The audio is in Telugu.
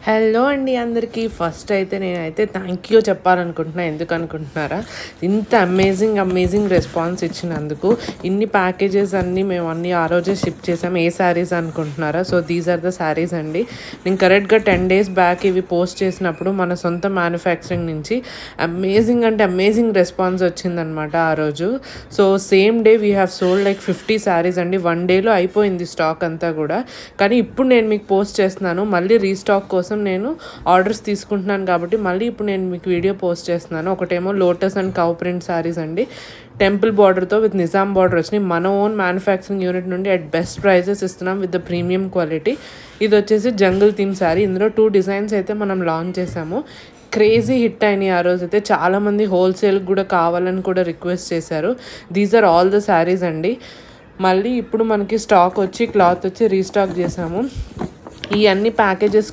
హలో అండి అందరికీ. ఫస్ట్ అయితే నేనైతే థ్యాంక్ యూ చెప్పాలనుకుంటున్నా. ఎందుకు అనుకుంటున్నారా? ఇంత అమేజింగ్ రెస్పాన్స్ ఇచ్చినందుకు. ఇన్ని ప్యాకేజెస్ మేము ఆ రోజే షిప్ చేసాం. ఏ శారీస్ అనుకుంటున్నారా? So these are the saris అండి. నేను కరెక్ట్గా 10 days బ్యాక్ ఇవి పోస్ట్ చేసినప్పుడు మన సొంత మ్యానుఫ్యాక్చరింగ్ నుంచి అమేజింగ్ రెస్పాన్స్ వచ్చిందనమాట ఆ రోజు. So same day we have sold like 50 saris అండి. 1 dayలో అయిపోయింది స్టాక్ అంతా కూడా. కానీ ఇప్పుడు నేను మీకు పోస్ట్ చేస్తున్నాను. మళ్ళీ రీస్టాక్ కోసం నేను ఆర్డర్స్ తీసుకుంటున్నాను కాబట్టి మళ్ళీ ఇప్పుడు నేను మీకు వీడియో పోస్ట్ చేస్తున్నాను. ఒకటేమో lotus and cow print saris అండి. టెంపుల్ బార్డర్తో విత్ నిజాం బార్డర్ వచ్చినాయి. మన ఓన్ మ్యానుఫ్యాక్చరింగ్ యూనిట్ నుండి అట్ బెస్ట్ ప్రైజెస్ ఇస్తున్నాం విత్ ద ప్రీమియం క్వాలిటీ. ఇది వచ్చేసి జంగిల్ థీమ్ శారీ. ఇందులో 2 డిజైన్స్ అయితే మనం లాంచ్ చేసాము. క్రేజీ హిట్ అయినాయి ఆ రోజు అయితే. చాలామంది హోల్సేల్కి కూడా కావాలని కూడా రిక్వెస్ట్ చేశారు. These are all the saris అండి. మళ్ళీ ఇప్పుడు మనకి స్టాక్ వచ్చి క్లాత్ వచ్చి రీస్టాక్ చేసాము. ఈ అన్ని ప్యాకేజెస్